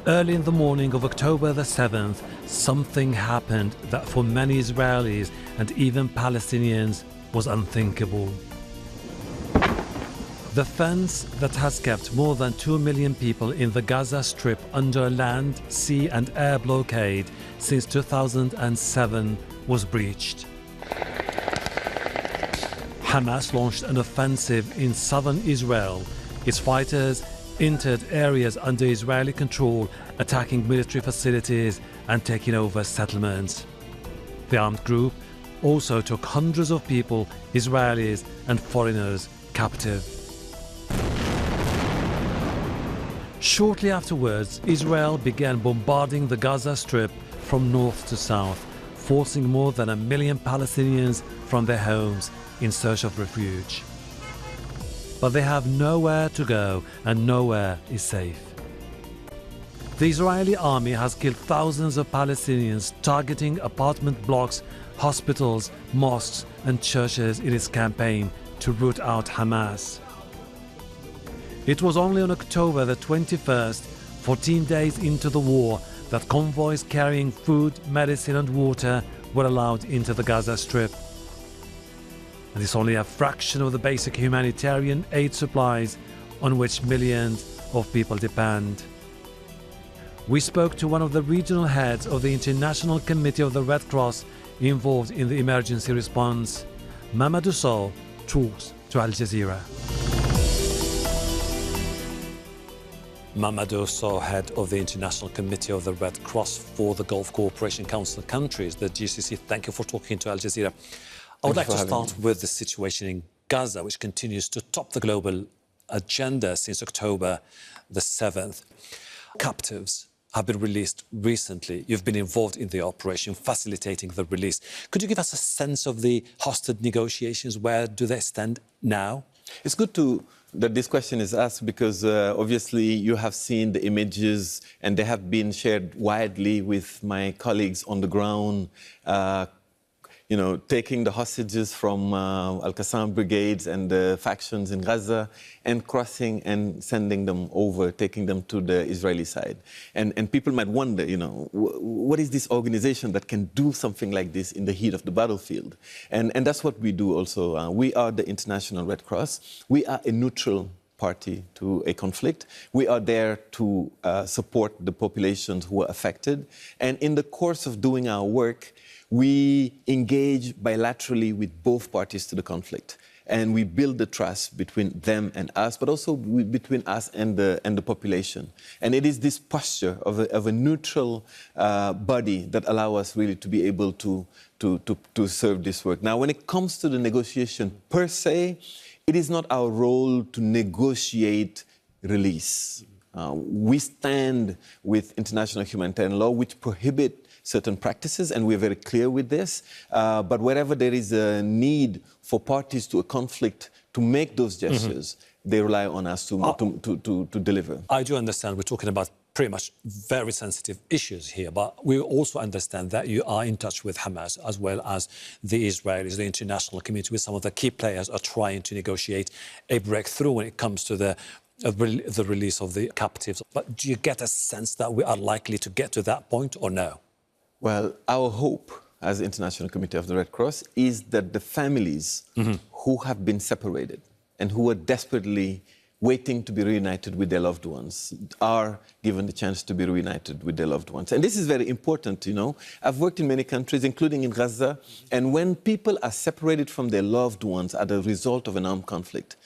Early in the morning of October the 7th, something happened that for many Israelis and even Palestinians was unthinkable. The fence that has kept more than 2 million people in the Gaza Strip under a land, sea and air blockade since 2007 was breached. Hamas launched an offensive in southern Israel. Its fighters entered areas under Israeli control, attacking military facilities and taking over settlements. The armed group also took hundreds of people, Israelis and foreigners, captive. Shortly afterwards, Israel began bombarding the Gaza Strip from north to south, forcing more than 1 million Palestinians from their homes in search of refuge. But they have nowhere to go and nowhere is safe. The Israeli army has killed thousands of Palestinians, targeting apartment blocks, hospitals, mosques and churches in its campaign to root out Hamas. It was only on October the 21st, 14 days into the war, that convoys carrying food, medicine and water were allowed into the Gaza Strip. And it's only a fraction of the basic humanitarian aid supplies on which millions of people depend. We spoke to one of the regional heads of the International Committee of the Red Cross involved in the emergency response. Mamadou Sow talks to Al Jazeera. Mamadou Sow, head of the International Committee of the Red Cross for the Gulf Cooperation Council countries, the GCC. Thank you for talking to Al Jazeera. I would like to start with the situation in Gaza, which continues to top the global agenda since October the 7th. Captives have been released recently. You've been involved in the operation, facilitating the release. Could you give us a sense of the hostage negotiations? Where do they stand now? It's good that this question is asked because obviously you have seen the images and they have been shared widely with my colleagues on the ground, taking the hostages from Al-Qassam brigades and the factions in Gaza and crossing and sending them over, taking them to the Israeli side. And people might wonder, what is this organization that can do something like this in the heat of the battlefield? And that's what we do also. We are the International Red Cross. We are a neutral party to a conflict. We are there to support the populations who are affected. And in the course of doing our work, we engage bilaterally with both parties to the conflict. And we build the trust between them and us, but also between us and the population. And it is this posture of a neutral body that allows us really to be able to serve this work. Now, when it comes to the negotiation per se, it is not our role to negotiate release. We stand with international humanitarian law, which prohibit certain practices, and we're very clear with this. But wherever there is a need for parties to a conflict to make those gestures, they rely on us to deliver. I do understand we're talking about pretty much very sensitive issues here, but we also understand that you are in touch with Hamas as well as the Israelis, the international community, with some of the key players are trying to negotiate a breakthrough when it comes to the release of the captives. But do you get a sense that we are likely to get to that point or no? Well, our hope as the International Committee of the Red Cross is that the families who have been separated and who are desperately waiting to be reunited with their loved ones are given the chance to be reunited with their loved ones. And this is very important, I've worked in many countries, including in Gaza, and when people are separated from their loved ones as a result of an armed conflict,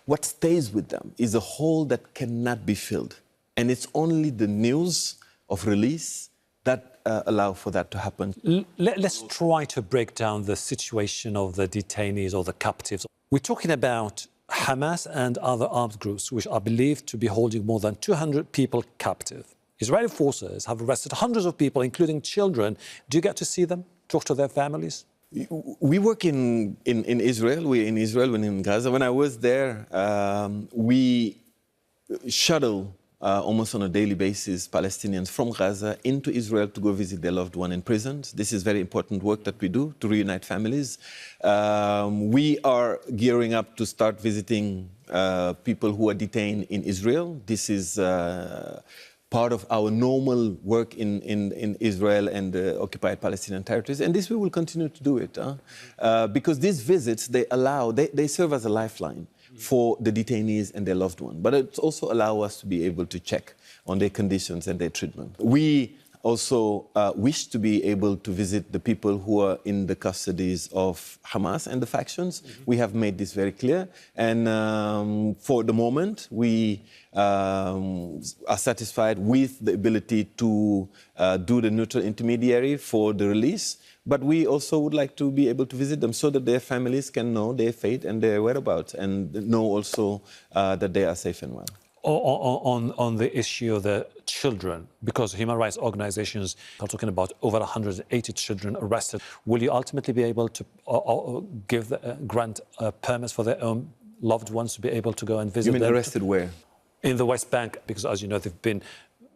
what stays with them is a hole that cannot be filled. And it's only the news of release that allow for that to happen. Let's try to break down the situation of the detainees or the captives. We're talking about Hamas and other armed groups which are believed to be holding more than 200 people captive. Israeli forces have arrested hundreds of people, including children. Do you get to see them, talk to their families? We work in Israel. We're in Israel and in Gaza. When I was there, we shuttle almost on a daily basis, Palestinians from Gaza into Israel to go visit their loved one in prisons. This is very important work that we do to reunite families. We are gearing up to start visiting people who are detained in Israel. This is part of our normal work in Israel and the occupied Palestinian territories. And this we will continue to do it, because these visits, they serve as a lifeline for the detainees and their loved one. But it also allows us to be able to check on their conditions and their treatment. We also wish to be able to visit the people who are in the custodies of Hamas and the factions. We have made this very clear. And for the moment, we are satisfied with the ability to do the neutral intermediary for the release. But we also would like to be able to visit them so that their families can know their fate and their whereabouts and know also that they are safe and well. On the issue of the children, because human rights organizations are talking about over 180 children arrested, will you ultimately be able to grant permits for their own loved ones to be able to go and visit them? You mean arrested where? In the West Bank, because as you know, there have been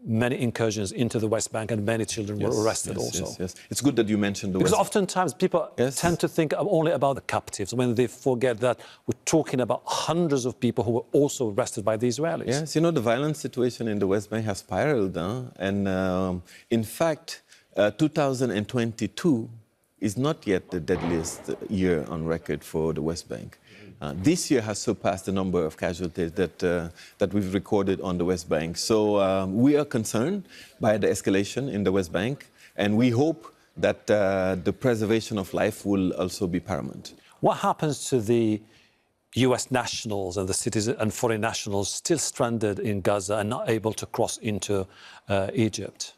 many incursions into the West Bank and many children were arrested also. Yes. It's good that you mentioned the West Bank. Because West oftentimes people tend to think only about the captives when they forget that we're talking about hundreds of people who were also arrested by the Israelis. Yes, you know, the violent situation in the West Bank has spiraled. And in fact, 2022 is not yet the deadliest year on record for the West Bank. This year has surpassed the number of casualties that we've recorded on the West Bank. So we are concerned by the escalation in the West Bank, and we hope that the preservation of life will also be paramount. What happens to the US nationals and the citizens and foreign nationals still stranded in Gaza and not able to cross into Egypt?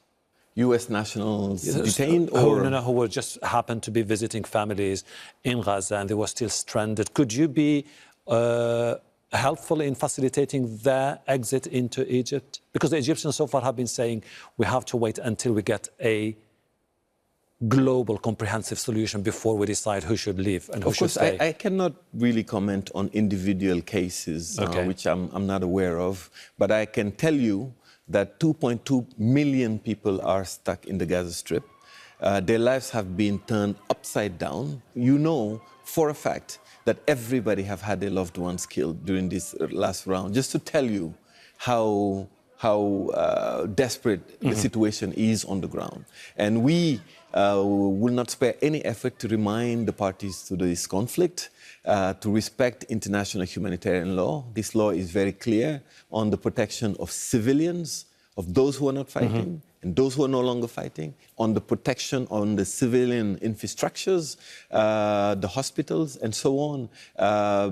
US nationals detained or? Who were just happened to be visiting families in Gaza and they were still stranded. Could you be helpful in facilitating their exit into Egypt? Because the Egyptians so far have been saying we have to wait until we get a global comprehensive solution before we decide who should leave and who should stay. Of course, I cannot really comment on individual cases, which I'm not aware of, but I can tell you that 2.2 million people are stuck in the Gaza Strip. Their lives have been turned upside down. You know for a fact that everybody have had their loved ones killed during this last round. Just to tell you how desperate the situation is on the ground. And we will not spare any effort to remind the parties to this conflict to respect international humanitarian law. This law is very clear on the protection of civilians, of those who are not fighting, and those who are no longer fighting, on the protection on the civilian infrastructures, the hospitals, and so on,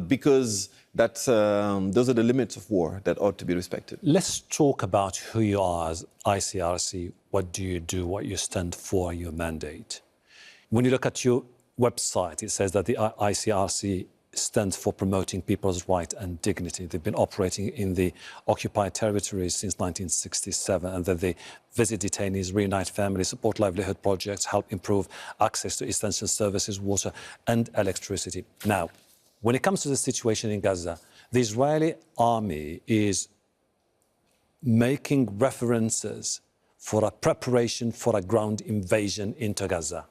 because those are the limits of war that ought to be respected. Let's talk about who you are as ICRC. What do you do, what you stand for, your mandate? When you look at your website, it says that the ICRC stands for promoting people's rights and dignity. They've been operating in the occupied territories since 1967, and that they visit detainees, reunite families, support livelihood projects, help improve access to essential services, water and electricity. Now, when it comes to the situation in Gaza, the Israeli army is making references for a preparation for a ground invasion into Gaza.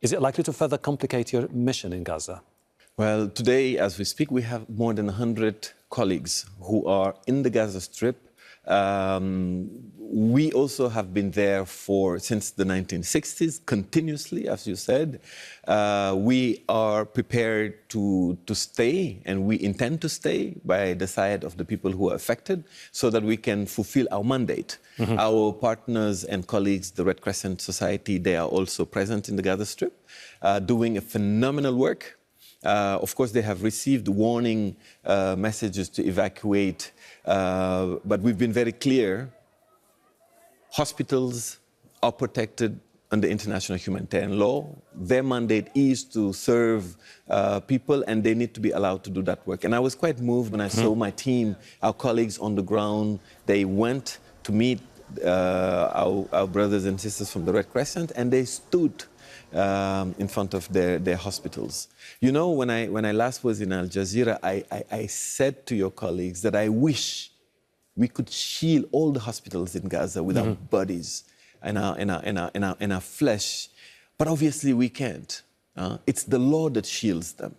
Is it likely to further complicate your mission in Gaza? Well, today, as we speak, we have more than 100 colleagues who are in the Gaza Strip. We also have been there since the 1960s, continuously, as you said. We are prepared to stay, and we intend to stay by the side of the people who are affected so that we can fulfill our mandate. Our partners and colleagues, the Red Crescent Society, they are also present in the Gaza Strip, doing a phenomenal work. Of course, they have received warning messages to evacuate, but we've been very clear. Hospitals are protected under international humanitarian law. Their mandate is to serve people, and they need to be allowed to do that work. And I was quite moved when I saw my team, our colleagues on the ground. They went to meet our brothers and sisters from the Red Crescent, and they stood in front of their hospitals. You know, when I last was in Al Jazeera, I said to your colleagues that I wish we could shield all the hospitals in Gaza with our bodies and our flesh. But obviously we can't. It's the Lord that shields them.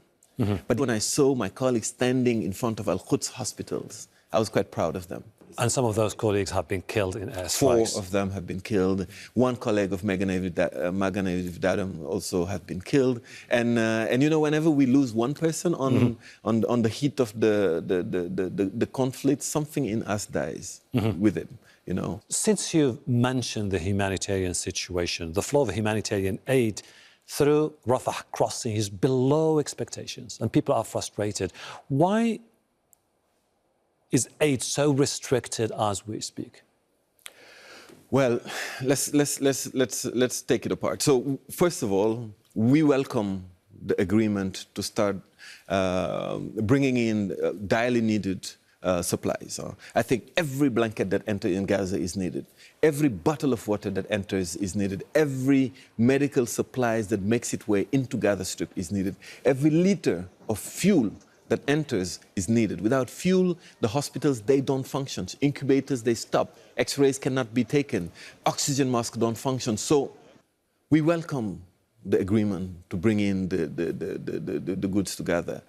But when I saw my colleagues standing in front of Al-Quds hospitals, I was quite proud of them. And some of those colleagues have been killed in airstrikes. 4 of them have been killed. One colleague of Magana also have been killed. And you know, whenever we lose one person on the heat of the conflict, something in us dies with it. You know. Since you've mentioned the humanitarian situation, the flow of humanitarian aid through Rafah crossing is below expectations, and people are frustrated. Why is aid so restricted as we speak? Well, let's take it apart. So first of all, we welcome the agreement to start bringing in direly needed supplies. I think every blanket that enters in Gaza is needed. Every bottle of water that enters is needed. Every medical supplies that makes its way into Gaza Strip is needed. Every liter of fuel that enters is needed. Without fuel, the hospitals, they don't function. Incubators, they stop. X-rays cannot be taken. Oxygen masks don't function. So we welcome the agreement to bring in the goods together.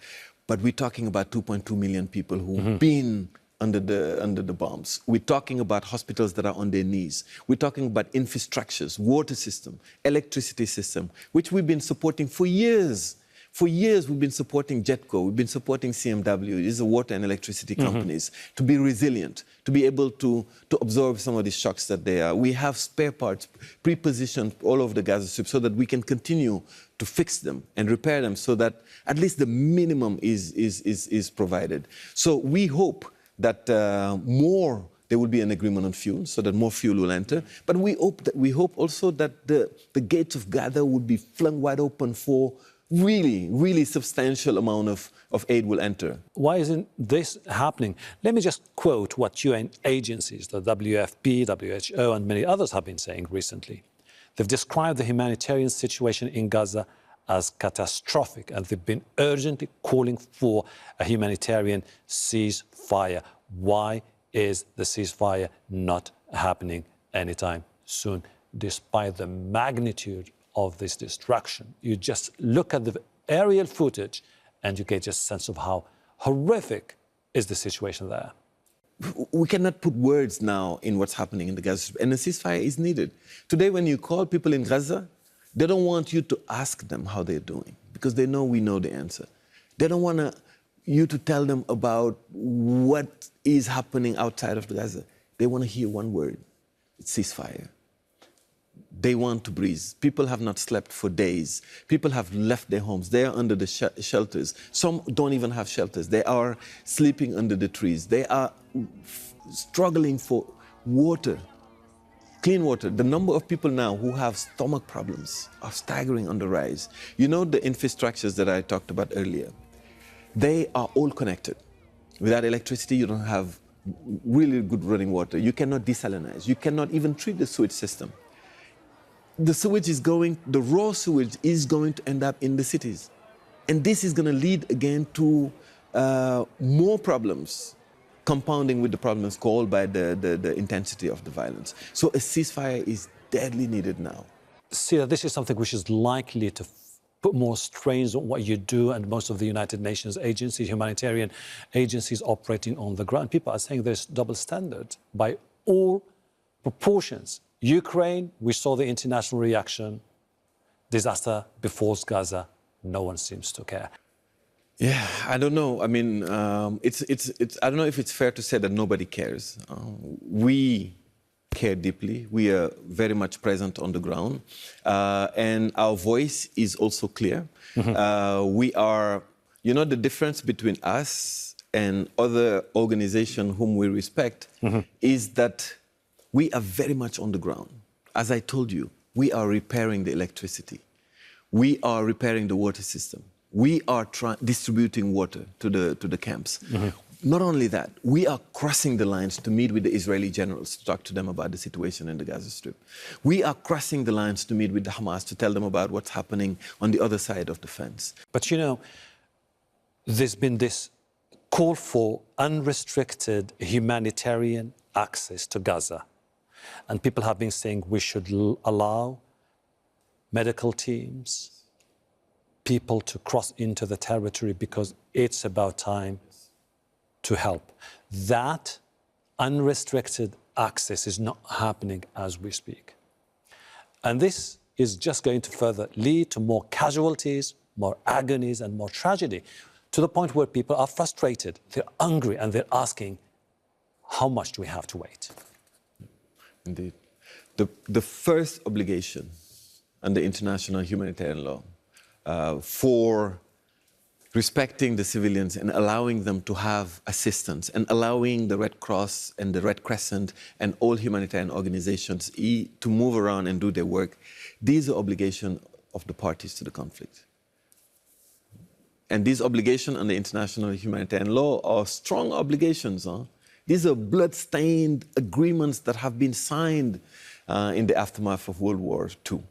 But we're talking about 2.2 million people who've been under the bombs. We're talking about hospitals that are on their knees. We're talking about infrastructures, water system, electricity system, which we've been supporting for years. For years, we've been supporting JETCO, we've been supporting CMW, these are water and electricity companies, to be resilient, to be able to absorb some of these shocks that they are. We have spare parts pre-positioned all over the Gaza Strip so that we can continue to fix them and repair them so that at least the minimum is provided. So we hope that there will be an agreement on fuel so that more fuel will enter. But we hope also that the gates of Gaza would be flung wide open for really substantial amount of aid will enter. Why isn't this happening? Let me just quote what UN agencies, the WFP, WHO, and many others have been saying recently. They've described the humanitarian situation in Gaza as catastrophic, and they've been urgently calling for a humanitarian ceasefire. Why is the ceasefire not happening anytime soon, despite the magnitude of this destruction? You just look at the aerial footage and you get just a sense of how horrific is the situation there. We cannot put words now in what's happening in the Gaza Strip, and a ceasefire is needed. Today, when you call people in Gaza, they don't want you to ask them how they're doing, because they know we know the answer. They don't want you to tell them about what is happening outside of Gaza. They want to hear one word: it's ceasefire. They want to breathe. People have not slept for days. People have left their homes. They are under the shelters. Some don't even have shelters. They are sleeping under the trees. They are struggling for water, clean water. The number of people now who have stomach problems are staggering on the rise. You know the infrastructures that I talked about earlier? They are all connected. Without electricity, you don't have really good running water. You cannot desalinize. You cannot even treat the sewage system. The raw sewage is going to end up in the cities. And this is going to lead again to more problems, compounding with the problems caused by the intensity of the violence. So a ceasefire is deadly needed now. See, this is something which is likely to put more strains on what you do, and most of the United Nations agencies, humanitarian agencies operating on the ground. People are saying there's double standard by all proportions. Ukraine, we saw the international reaction. Disaster befalls Gaza. No one seems to care. Yeah, I don't know. I mean, I don't know if it's fair to say that nobody cares. We care deeply. We are very much present on the ground. And our voice is also clear. We are, you know, the difference between us and other organizations whom we respect is that we are very much on the ground. As I told you, we are repairing the electricity. We are repairing the water system. We are distributing water to the camps. Not only that, we are crossing the lines to meet with the Israeli generals to talk to them about the situation in the Gaza Strip. We are crossing the lines to meet with the Hamas to tell them about what's happening on the other side of the fence. But you know, there's been this call for unrestricted humanitarian access to Gaza. And people have been saying we should allow medical teams, people to cross into the territory because it's about time to help. That unrestricted access is not happening as we speak. And this is just going to further lead to more casualties, more agonies, and more tragedy, to the point where people are frustrated, they're angry, and they're asking, how much do we have to wait? Indeed. The first obligation under international humanitarian law for respecting the civilians and allowing them to have assistance and allowing the Red Cross and the Red Crescent and all humanitarian organizations to move around and do their work, these are obligations of the parties to the conflict. And these obligations under international humanitarian law are strong obligations. These are blood-stained agreements that have been signed in the aftermath of World War II,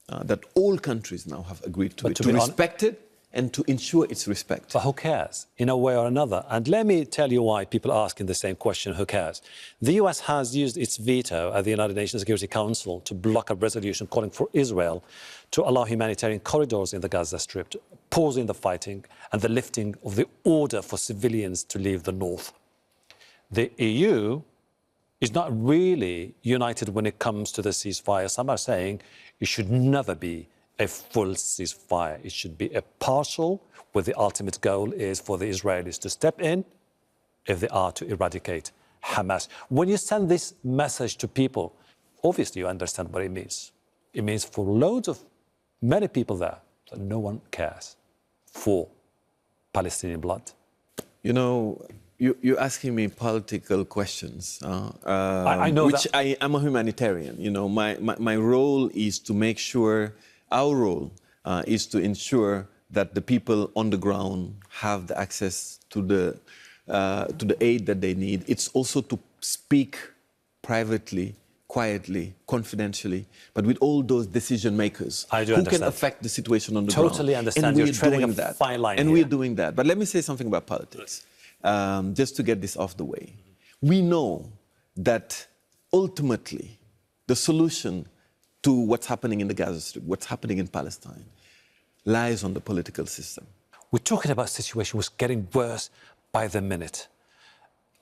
that all countries now have agreed to respect it and to ensure its respect. But who cares, in a way or another? And let me tell you why people are asking the same question, who cares? The US has used its veto at the United Nations Security Council to block a resolution calling for Israel to allow humanitarian corridors in the Gaza Strip, pausing the fighting and the lifting of the order for civilians to leave the north. The EU is not really united when it comes to the ceasefire. Some are saying it should never be a full ceasefire. It should be a partial, where the ultimate goal is for the Israelis to step in if they are to eradicate Hamas. When you send this message to people, obviously you understand what it means. It means for many people there, that no one cares for Palestinian blood. You know, you're asking me political questions, I know which I'm a humanitarian. You know, my role is to make sure, our role is to ensure that the people on the ground have the access to the aid that they need. It's also to speak privately, quietly, confidentially, but with all those decision makers who can affect the situation on the ground. Totally understand. You're treading a fine line and here. we're doing that. But let me say something about politics, just to get this off the way. We know that ultimately the solution to what's happening in the Gaza Strip, what's happening in Palestine, lies on the political system. We're talking about a situation which is getting worse by the minute.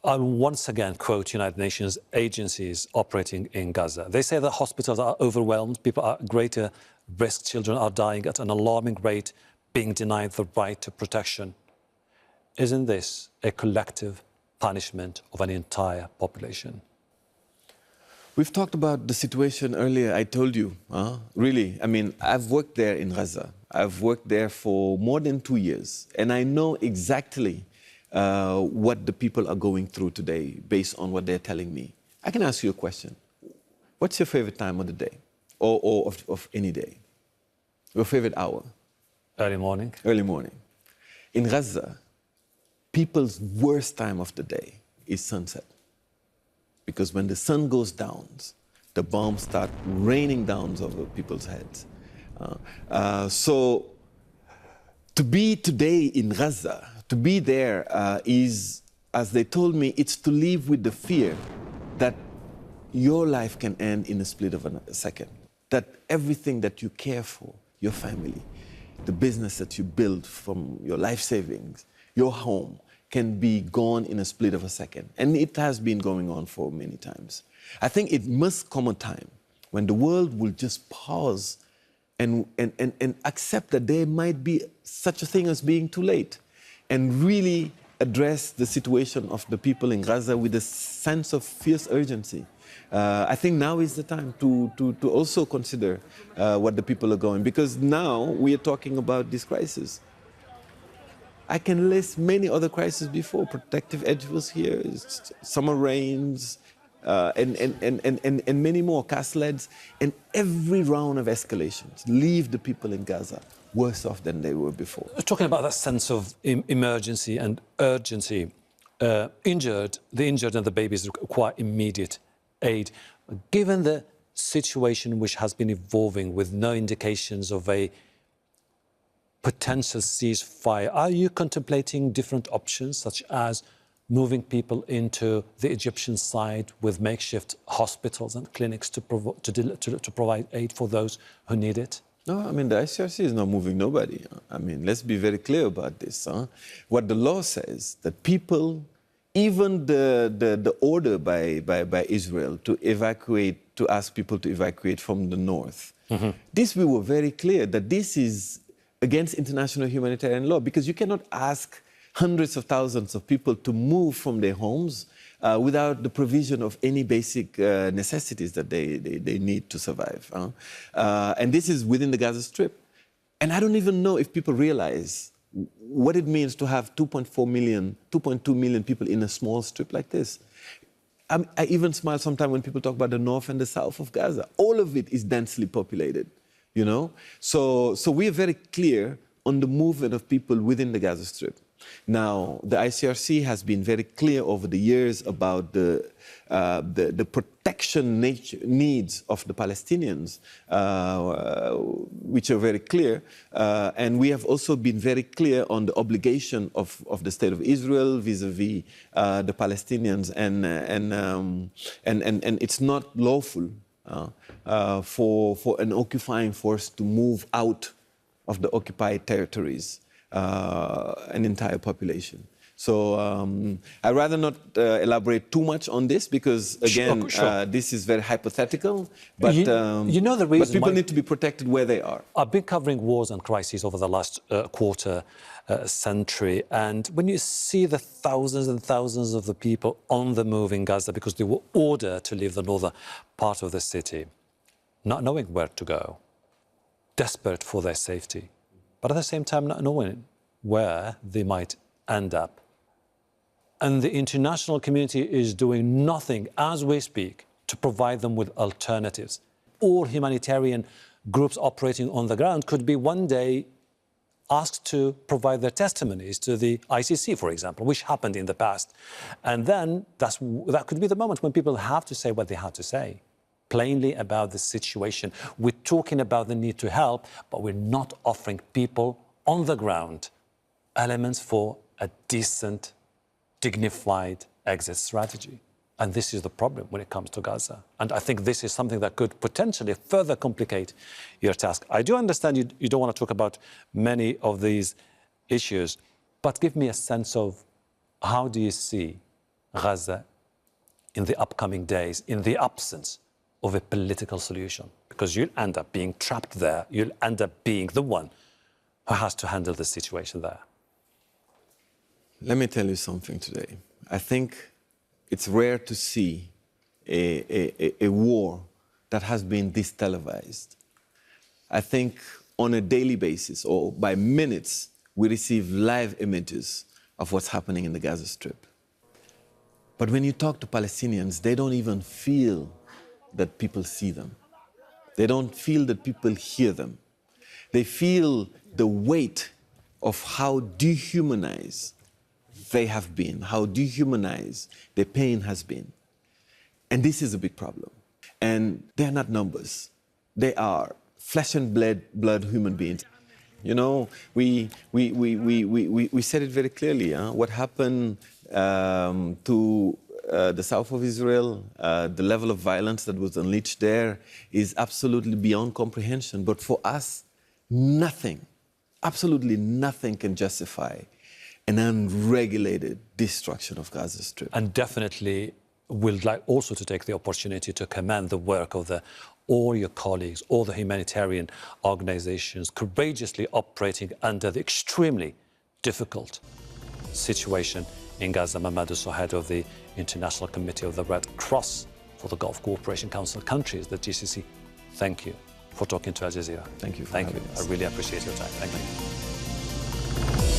I'll once again quote United Nations agencies operating in Gaza. They say that hospitals are overwhelmed, people are at greater risk, children are dying at an alarming rate, being denied the right to protection. Isn't this a collective punishment of an entire population? We've talked about the situation earlier, I told you, really. I mean, I've worked there in Gaza. I've worked there for more than 2 years, and I know exactly what the people are going through today based on what they're telling me. I can ask you a question. What's your favorite time of the day, or of any day? Your favorite hour? Early morning. Early morning. In Gaza, people's worst time of the day is sunset. Because when the sun goes down, the bombs start raining down over people's heads. So to be today in Gaza, to be there is, as they told me, it's to live with the fear that your life can end in a split of a second. That everything that you care for, your family, the business that you build from your life savings, your home, can be gone in a split of a second. And it has been going on for many times. I think it must come a time when the world will just pause and accept that there might be such a thing as being too late, and really address the situation of the people in Gaza with a sense of fierce urgency. I think now is the time to also consider what the people are going, because now we are talking about this crisis. I can list many other crises before. Protective edge was here, summer rains, and many more, cast leads, and every round of escalations leave the people in Gaza worse off than they were before. Talking about that sense of emergency and urgency, the injured and the babies require immediate aid. Given the situation which has been evolving with no indications of a potential ceasefire, are you contemplating different options, such as moving people into the Egyptian side with makeshift hospitals and clinics to provide aid for those who need it? No, I mean, the ICRC is not moving nobody. I mean, let's be very clear about this. What the law says, that people, even the order by Israel to evacuate, to ask people to evacuate from the north, this we were very clear that this is against international humanitarian law, because you cannot ask hundreds of thousands of people to move from their homes without the provision of any basic necessities that they need to survive. And this is within the Gaza Strip. And I don't even know if people realize what it means to have 2.4 million, 2.2 million people in a small strip like this. I even smile sometimes when people talk about the north and the south of Gaza. All of it is densely populated, you know? So we are very clear on the movement of people within the Gaza Strip. Now, the ICRC has been very clear over the years about the protection needs of the Palestinians, which are very clear. And we have also been very clear on the obligation of the State of Israel vis-a-vis the Palestinians. And it's not lawful for an occupying force to move out of the occupied territories an entire population. So I'd rather not elaborate too much on this, because, again, Sure. this is very hypothetical. But, you know the reason but people need to be protected where they are. I've been covering wars and crises over the last quarter century, and when you see the thousands and thousands of the people on the move in Gaza because they were ordered to leave the northern part of the city, not knowing where to go, desperate for their safety, but at the same time not knowing where they might end up. And the international community is doing nothing as we speak to provide them with alternatives. All humanitarian groups operating on the ground could be one day asked to provide their testimonies to the ICC, for example, which happened in the past. And then that could be the moment when people have to say what they have to say, plainly about the situation. We're talking about the need to help, but we're not offering people on the ground elements for a decent, dignified exit strategy. And this is the problem when it comes to Gaza. And I think this is something that could potentially further complicate your task. I do understand you don't want to talk about many of these issues, but give me a sense of how do you see Gaza in the upcoming days, in the absence of a political solution? Because you'll end up being trapped there. You'll end up being the one who has to handle the situation there. Let me tell you something today. I think it's rare to see a war that has been this televised. I think on a daily basis or by minutes, we receive live images of what's happening in the Gaza Strip. But when you talk to Palestinians, they don't even feel that people see them. They don't feel that people hear them. They feel the weight of how dehumanized they have been, how dehumanized their pain has been. And this is a big problem. And they're not numbers. They are flesh and blood human beings. You know, we said it very clearly. What happened to the south of Israel, the level of violence that was unleashed there is absolutely beyond comprehension. But for us, nothing, absolutely nothing can justify an unregulated destruction of Gaza Strip. And definitely would like also to take the opportunity to commend the work of all your colleagues, all the humanitarian organizations courageously operating under the extremely difficult situation in Gaza. Mamadou Sow, head of the International Committee of the Red Cross for the Gulf Cooperation Council countries, the GCC, thank you for talking to Al Jazeera. Thank you for having us. I really appreciate your time. Thank you.